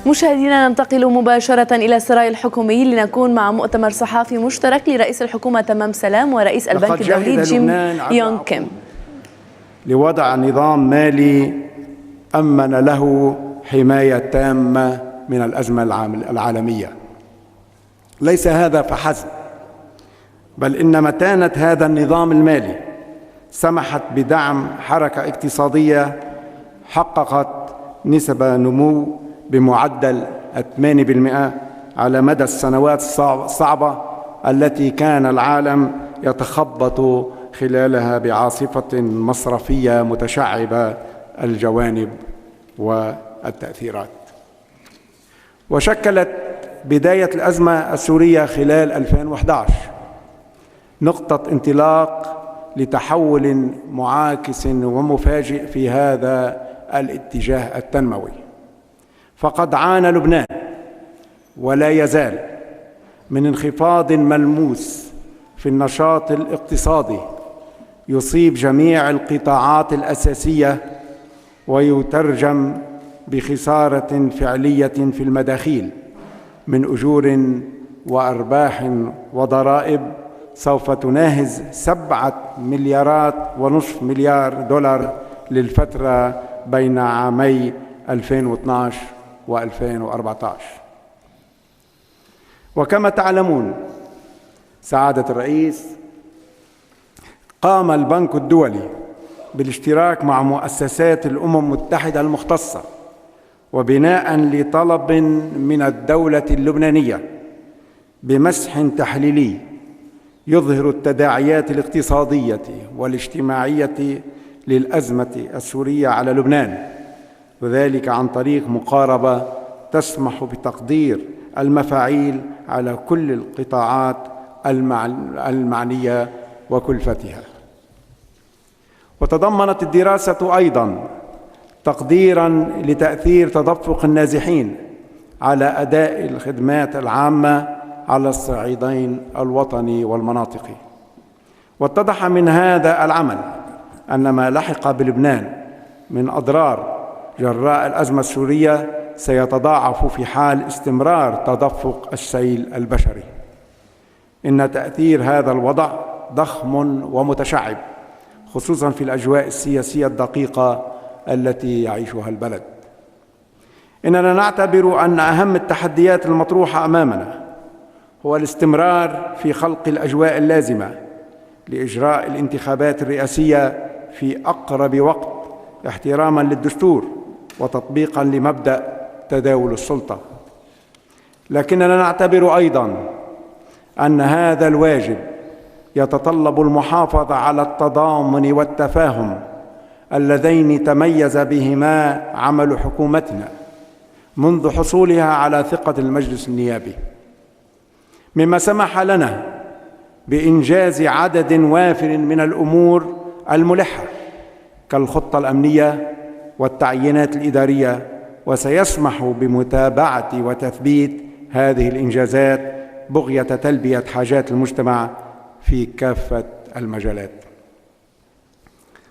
مشاهدينا، ننتقل مباشرة إلى السراي الحكومي لنكون مع مؤتمر صحافي مشترك لرئيس الحكومة تمام سلام ورئيس البنك الدولي يونغ لوضع نظام مالي أمن له حماية تامة من الأزمة العالمية. ليس هذا فحسب، بل إن متانة هذا النظام المالي سمحت بدعم حركة اقتصادية حققت نسب نمو بمعدل 8% على مدى السنوات الصعبة التي كان العالم يتخبط خلالها بعاصفة مصرفية متشعبة الجوانب والتأثيرات. وشكلت بداية الأزمة السورية خلال 2011 نقطة انطلاق لتحول معاكس ومفاجئ في هذا الاتجاه التنموي. فقد عانى لبنان ولا يزال من انخفاض ملموس في النشاط الاقتصادي يصيب جميع القطاعات الأساسية ويترجم بخسارة فعلية في المداخيل من أجور وأرباح وضرائب سوف تناهز 7.5 مليار دولار للفترة بين عامي 2012 و2014. وكما تعلمون سعادة الرئيس، قام البنك الدولي بالاشتراك مع مؤسسات الأمم المتحدة المختصة وبناء لطلب من الدولة اللبنانية بمسح تحليلي يظهر التداعيات الاقتصادية والاجتماعية للأزمة السورية على لبنان، وذلك عن طريق مقاربة تسمح بتقدير المفاعيل على كل القطاعات المعنية وكلفتها. وتضمنت الدراسة أيضاً تقديراً لتأثير تدفق النازحين على أداء الخدمات العامة على الصعيدين الوطني والمناطقي. واتضح من هذا العمل أن ما لحق بلبنان من أضرار جراء الأزمة السورية سيتضاعف في حال استمرار تدفق السيل البشري. إن تأثير هذا الوضع ضخم ومتشعب، خصوصاً في الأجواء السياسية الدقيقة التي يعيشها البلد. إننا نعتبر أن أهم التحديات المطروحة أمامنا هو الاستمرار في خلق الأجواء اللازمة لإجراء الانتخابات الرئاسية في أقرب وقت، احتراماً للدستور وتطبيقاً لمبدأ تداول السلطة. لكننا نعتبر أيضاً أن هذا الواجب يتطلب المحافظة على التضامن والتفاهم اللذين تميز بهما عمل حكومتنا منذ حصولها على ثقة المجلس النيابي، مما سمح لنا بإنجاز عدد وافر من الأمور الملحة كالخطة الأمنية والتعيينات الإدارية، وسيسمح بمتابعة وتثبيت هذه الإنجازات بغية تلبية حاجات المجتمع في كافة المجالات.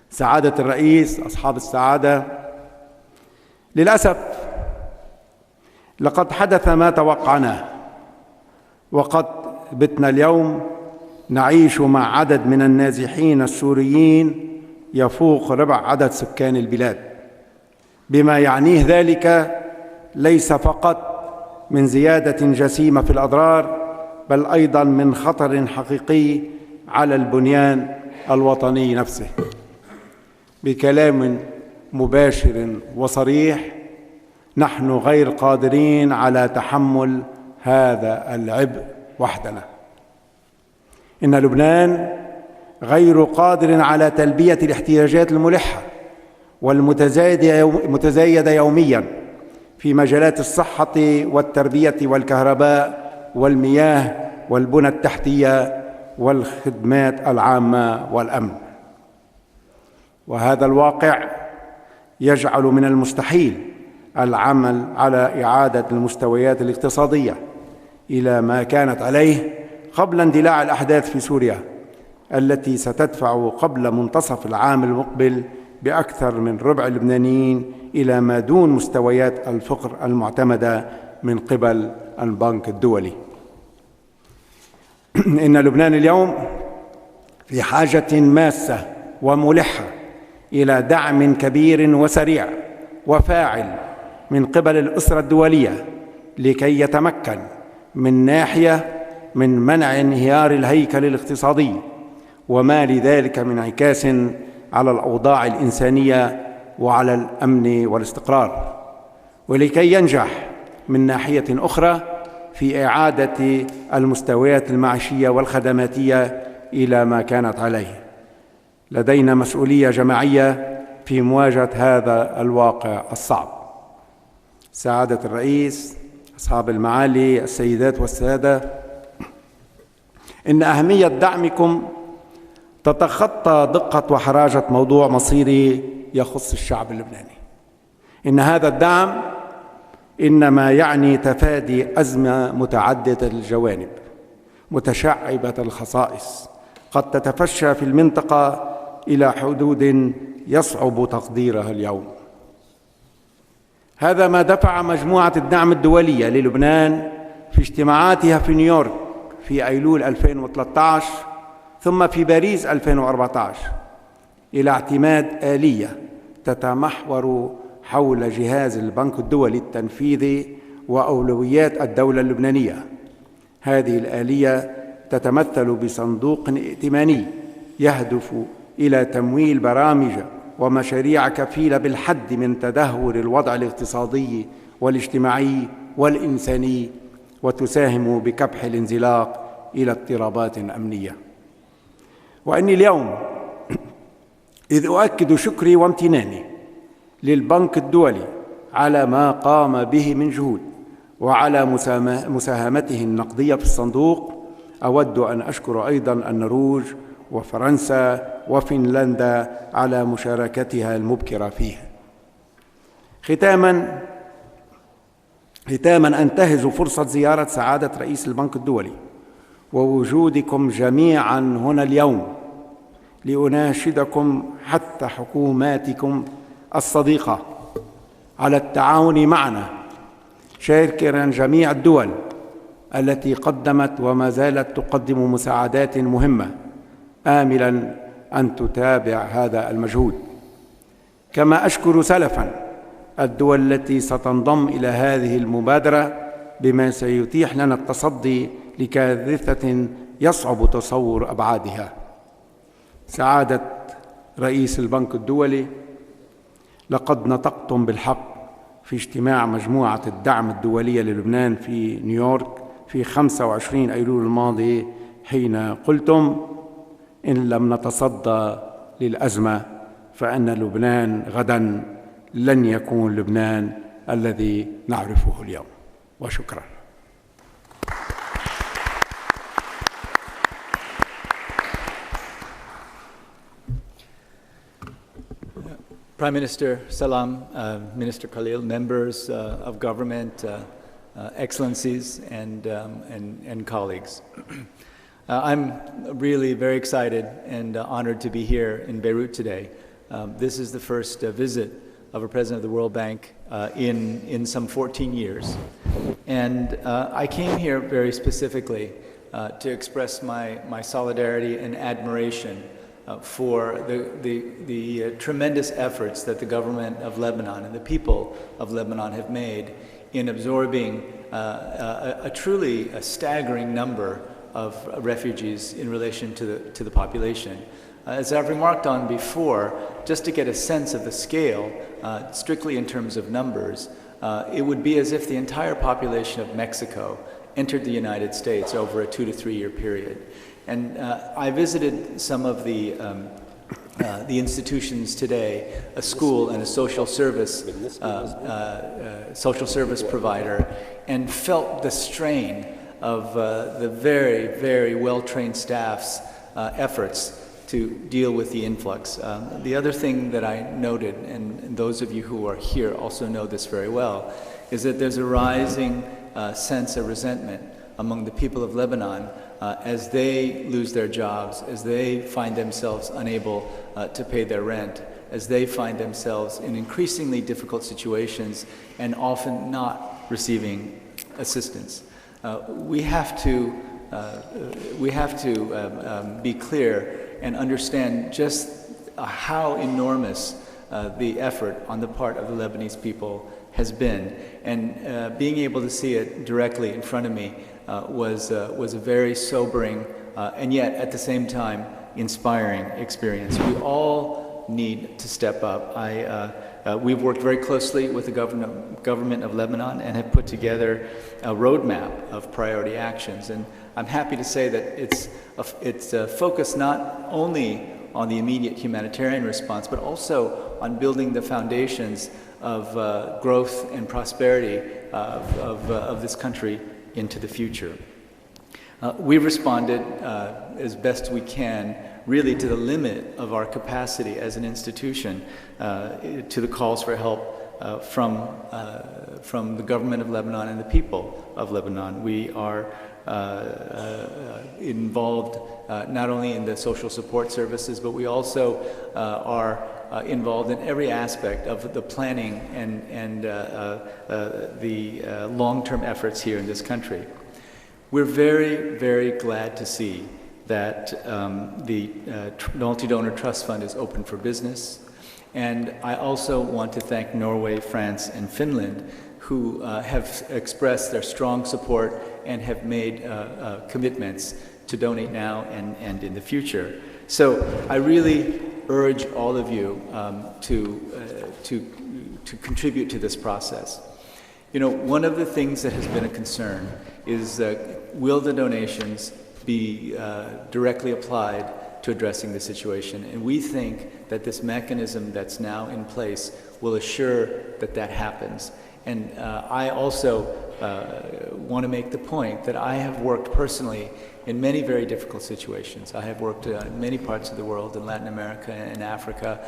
سعادة الرئيس، أصحاب السعادة، للأسف لقد حدث ما توقعناه، وقد بتنا اليوم نعيش مع عدد من النازحين السوريين يفوق ربع عدد سكان البلاد، بما يعنيه ذلك ليس فقط من زيادة جسيمة في الأضرار، بل أيضاً من خطر حقيقي على البنيان الوطني نفسه. بكلام مباشر وصريح، نحن غير قادرين على تحمل هذا العبء وحدنا. إن لبنان غير قادر على تلبية الاحتياجات الملحة والمتزايدة يومياً في مجالات الصحة والتربية والكهرباء والمياه والبنى التحتية والخدمات العامة والأمن. وهذا الواقع يجعل من المستحيل العمل على إعادة المستويات الاقتصادية إلى ما كانت عليه قبل اندلاع الأحداث في سوريا، التي ستدفع قبل منتصف العام المقبل بأكثر من ربع اللبنانيين إلى ما دون مستويات الفقر المعتمدة من قبل البنك الدولي. إن لبنان اليوم في حاجة ماسة وملحة إلى دعم كبير وسريع وفاعل من قبل الأسرة الدولية لكي يتمكن من ناحية من منع انهيار الهيكل الاقتصادي وما لذلك من انعكاس على الأوضاع الإنسانية وعلى الأمن والاستقرار، ولكي ينجح من ناحية أخرى في إعادة المستويات المعيشية والخدماتية إلى ما كانت عليه. لدينا مسؤولية جماعية في مواجهة هذا الواقع الصعب. سعادة الرئيس، أصحاب المعالي، السيدات والسادة، إن أهمية دعمكم تتخطى دقة وحراجة موضوع مصيري يخص الشعب اللبناني. إن هذا الدعم إنما يعني تفادي أزمة متعددة الجوانب متشعبة الخصائص قد تتفشى في المنطقة إلى حدود يصعب تقديرها اليوم. هذا ما دفع مجموعة الدعم الدولية للبنان في اجتماعاتها في نيويورك في أيلول 2013 ثم في باريس 2014 إلى اعتماد آلية تتمحور حول جهاز البنك الدولي التنفيذي وأولويات الدولة اللبنانية. هذه الآلية تتمثل بصندوق ائتماني يهدف إلى تمويل برامج ومشاريع كفيلة بالحد من تدهور الوضع الاقتصادي والاجتماعي والإنساني وتساهم بكبح الانزلاق إلى اضطرابات أمنية. وإني اليوم إذ أؤكد شكري وامتناني للبنك الدولي على ما قام به من جهود وعلى مساهمته النقدية في الصندوق، أود أن أشكر أيضاً النرويج وفرنسا وفنلندا على مشاركتها المبكرة فيه. ختاماً أنتهز فرصة زيارة سعادة رئيس البنك الدولي ووجودكم جميعاً هنا اليوم لأناشدكم حتى حكوماتكم الصديقة على التعاون معنا، شاكراً جميع الدول التي قدمت وما زالت تقدم مساعدات مهمة، آملاً أن تتابع هذا المجهود. كما أشكر سلفاً الدول التي ستنضم إلى هذه المبادرة بما سيتيح لنا التصدي لكارثة يصعب تصور أبعادها. سعادة رئيس البنك الدولي، لقد نطقتم بالحق في اجتماع مجموعة الدعم الدولية للبنان في نيويورك في 25 أيلول الماضي حين قلتم: إن لم نتصدى للأزمة فإن لبنان غداً لن يكون لبنان الذي نعرفه اليوم. وشكراً. Prime Minister Salam, Minister Khalil, members of government, excellencies, and colleagues. I'm really very excited and honored to be here in Beirut today. This is the first visit of a president of the World Bank in some 14 years. And I came here very specifically to express my solidarity and admiration for the tremendous efforts that the government of Lebanon and the people of Lebanon have made in absorbing a truly staggering number of refugees in relation to the population. As I've remarked on before, just to get a sense of the scale, strictly in terms of numbers, it would be as if the entire population of Mexico entered the United States over a 2 to 3 year period. And I visited some of the institutions today, a school and a social service provider, and felt the strain of the very, very well-trained staff's efforts to deal with the influx. The other thing that I noted, and those of you who are here also know this very well, is that there's a rising sense of resentment among the people of Lebanon as they lose their jobs, as they find themselves unable to pay their rent, as they find themselves in increasingly difficult situations and often not receiving assistance. We have to be clear and understand just how enormous the effort on the part of the Lebanese people has been, and being able to see it directly in front of me was a very sobering and yet at the same time inspiring experience. We all need to step up. We've worked very closely with the government of Lebanon and have put together a roadmap of priority actions. And I'm happy to say that it's focused not only on the immediate humanitarian response, but also on building the foundations of growth and prosperity of this country into the future. We've responded as best we can, really to the limit of our capacity as an institution, to the calls for help from the government of Lebanon and the people of Lebanon. We are involved not only in the social support services, but we also are involved in every aspect of the planning and the long-term efforts here in this country. We're very, very glad to see that the Multi-Donor Trust Fund is open for business. And I also want to thank Norway, France, and Finland, who have expressed their strong support and have made commitments to donate now and in the future. So I really urge all of you to contribute to this process. You know, one of the things that has been a concern is will the donations be directly applied to addressing the situation? And we think that this mechanism that's now in place will assure that that happens. And I also want to make the point that I have worked personally in many very difficult situations. I have worked in many parts of the world, in Latin America, in Africa,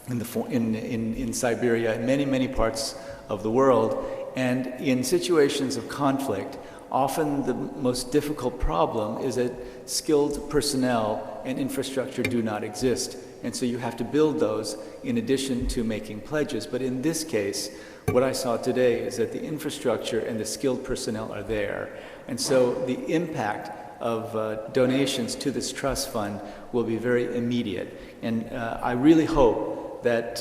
in Siberia, in many, many parts of the world. And in situations of conflict, often the most difficult problem is that skilled personnel and infrastructure do not exist. And so you have to build those in addition to making pledges. But in this case, what I saw today is that the infrastructure and the skilled personnel are there. And so the impact of donations to this trust fund will be very immediate. And I really hope that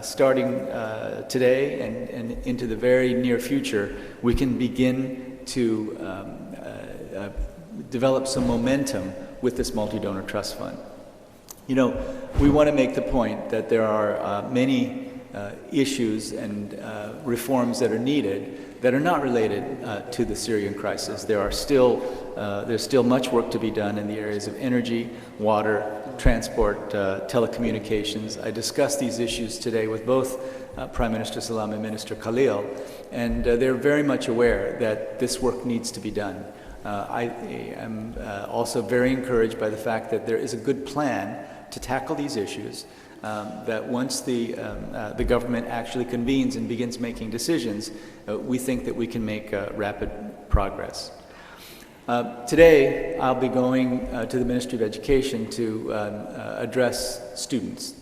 starting today and into the very near future, we can begin to develop some momentum with this multi-donor trust fund. You know, we want to make the point that there are many issues and reforms that are needed that are not related to the Syrian crisis. There's still much work to be done in the areas of energy, water, transport, telecommunications. I discussed these issues today with both Prime Minister Salam and Minister Khalil, and they're very much aware that this work needs to be done. I am also very encouraged by the fact that there is a good plan to tackle these issues, that once the government actually convenes and begins making decisions, we think that we can make rapid progress. Today, I'll be going to the Ministry of Education to address students.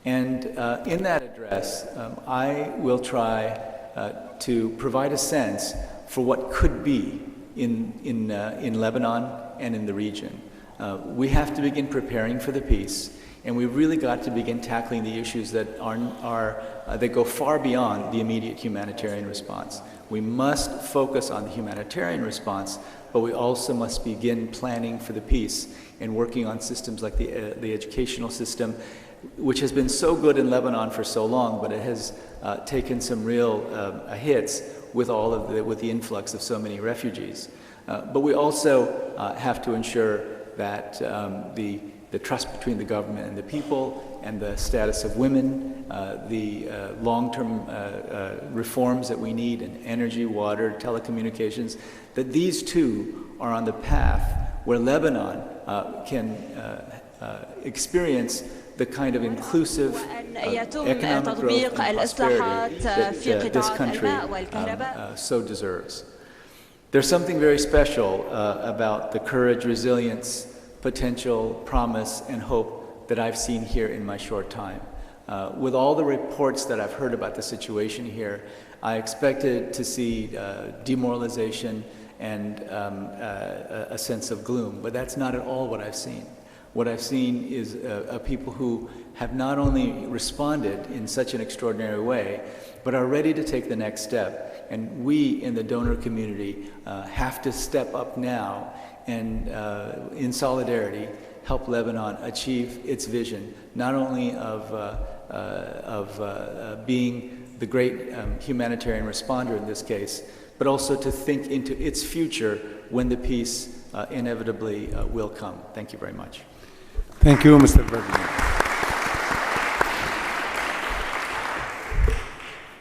And in that address, I will try to provide a sense for what could be in Lebanon and in the region. We have to begin preparing for the peace, and we've really got to begin tackling the issues that that go far beyond the immediate humanitarian response. We must focus on the humanitarian response, but we also must begin planning for the peace and working on systems like the educational system, which has been so good in Lebanon for so long, but it has taken some real hits with with the influx of so many refugees. But we also have to ensure that the trust between the government and the people, and the status of women, the long-term reforms that we need in energy, water, telecommunications, that these two are on the path where Lebanon can experience the kind of inclusive economic growth and prosperity that this country so deserves. There's something very special about the courage, resilience, potential, promise, and hope that I've seen here in my short time. With all the reports that I've heard about the situation here, I expected to see demoralization and a sense of gloom, but that's not at all what I've seen. What I've seen is a people who have not only responded in such an extraordinary way, but are ready to take the next step. And we in the donor community have to step up now and in solidarity help Lebanon achieve its vision, not only of being the great humanitarian responder in this case, but also to think into its future when the peace inevitably will come. Thank you very much. Thank you, Mr. President.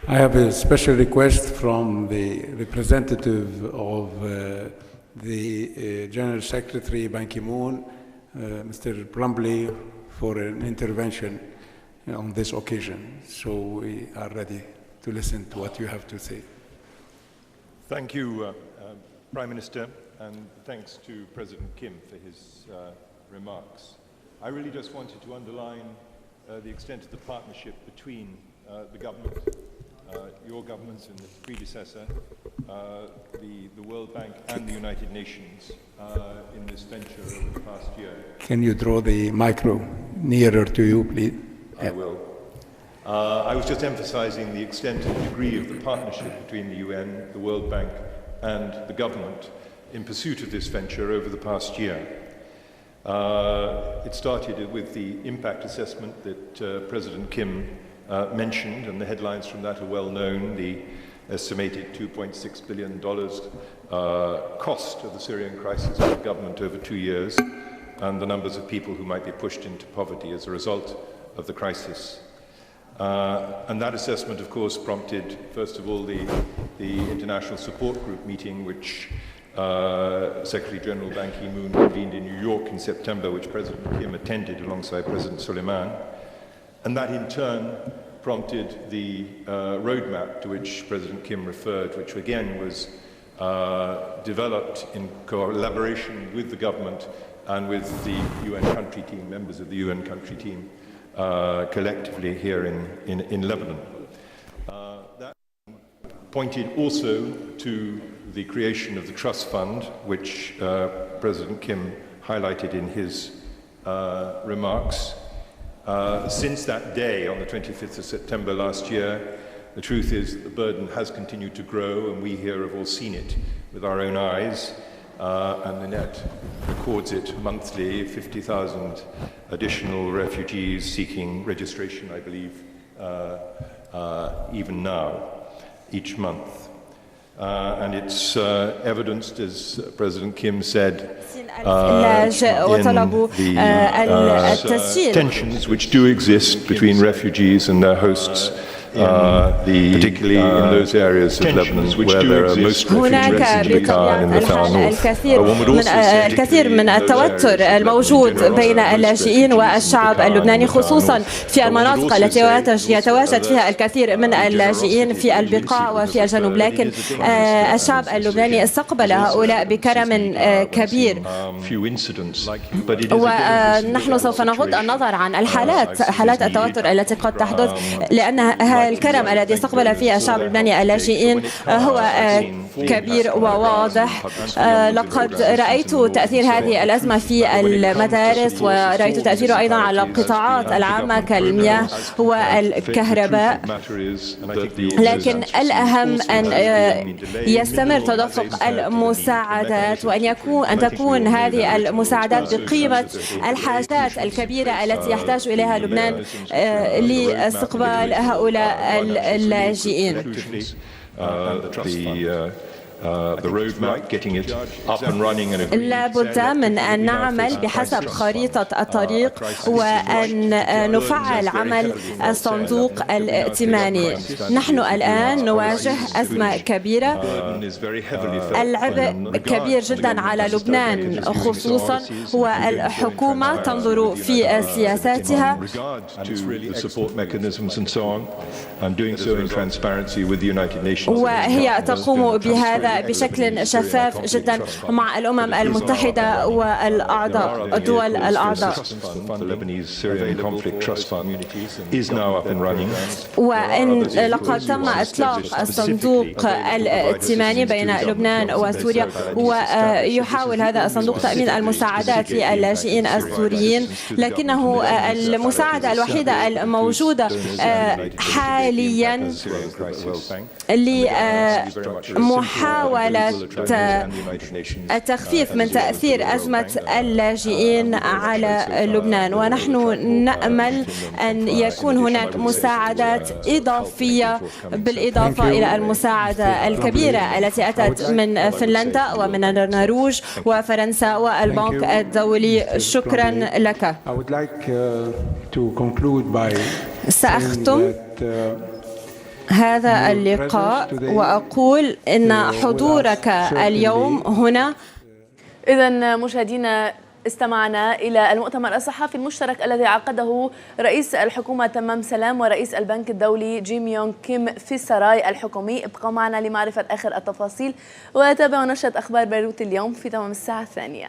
I have a special request from the representative of the General Secretary Ban Ki-moon, Mr. Plumbley, for an intervention on this occasion. So we are ready to listen to what you have to say. Thank you, Prime Minister, and thanks to President Kim for his remarks. I really just wanted to underline the extent of the partnership between the government, your governments and the predecessor, the World Bank and the United Nations in this venture over the past year. Can you draw the micro nearer to you, please? I will. I was just emphasizing the extent and degree of the partnership between the UN, the World Bank and the government in pursuit of this venture over the past year. It started with the impact assessment that President Kim mentioned, and the headlines from that are well known. The estimated $2.6 billion cost of the Syrian crisis for the government over 2 years, and the numbers of people who might be pushed into poverty as a result of the crisis. And that assessment, of course, prompted, first of all, the International Support Group meeting, which Secretary General Ban Ki-moon convened in New York in September, which President Kim attended alongside President Suleiman. And that in turn prompted the roadmap to which President Kim referred, which again was developed in collaboration with the government and with the UN country team, members of the UN country team, collectively here in Lebanon. That pointed also to the creation of the trust fund, which President Kim highlighted in his remarks. Since that day, on the 25th of September last year, the truth is that the burden has continued to grow, and we here have all seen it with our own eyes, and the net records it monthly, 50,000 additional refugees seeking registration, I believe, even now, each month. And it's evidenced, as President Kim said, tensions which do exist between refugees and their hosts, particularly in those areas of Lebanon where there are most refugees in Bekaa in the far north. الكثير من التوتر الموجود بين اللاجئين والشعب اللبناني، خصوصا في المناطق التي يتواجد فيها الكثير من اللاجئين في البقاع وفي الجنوب، لكن الشعب اللبناني استقبل هؤلاء بكرم كبير. ونحن سوف نغض النظر عن حالات التوتر التي قد تحدث، لأن الكرم الذي استقبل فيه الشعب اللبناني اللاجئين هو كبير وواضح. لقد رأيت تأثير هذه الأزمة في المدارس، ورأيت تأثيره أيضا على القطاعات العامة كالمياه والكهرباء، لكن الأهم أن يستمر تدفق المساعدات، وأن تكون هذه المساعدات بقيمة الحاجات الكبيرة التي يحتاج إليها لبنان لاستقبال هؤلاء اللاجئين. لابد من أن نعمل بحسب خريطة الطريق وأن نفعل عمل الصندوق الائتماني. نحن الآن نواجه أزمة كبيرة، العبء كبير جدا على لبنان خصوصا، والحكومة تنظر في سياساتها وهي تقوم بهذا هذا بشكل شفاف جدا مع الأمم المتحدة والأعضاء الدول الأعضاء. وإن لقد تم إطلاق الصندوق الائتماني بين لبنان وسوريا، ويحاول هذا الصندوق تأمين المساعدات للاجئين السوريين، لكنه المساعدة الوحيدة الموجودة حاليا لمحاولة التخفيف من تأثير أزمة اللاجئين على لبنان. ونحن نأمل أن يكون هناك مساعدات إضافية بالإضافة إلى المساعدة الكبيرة التي أتت من فنلندا ومن النرويج وفرنسا والبنك الدولي. شكرا لك. سأختم هذا اللقاء وأقول إن حضورك اليوم هنا. إذن مشاهدينا، استمعنا إلى المؤتمر الصحفي المشترك الذي عقده رئيس الحكومة تمام سلام ورئيس البنك الدولي يونغ في السراي الحكومي. ابقوا معنا لمعرفة آخر التفاصيل وتابعوا نشرة أخبار بيروت اليوم في تمام الساعة 2.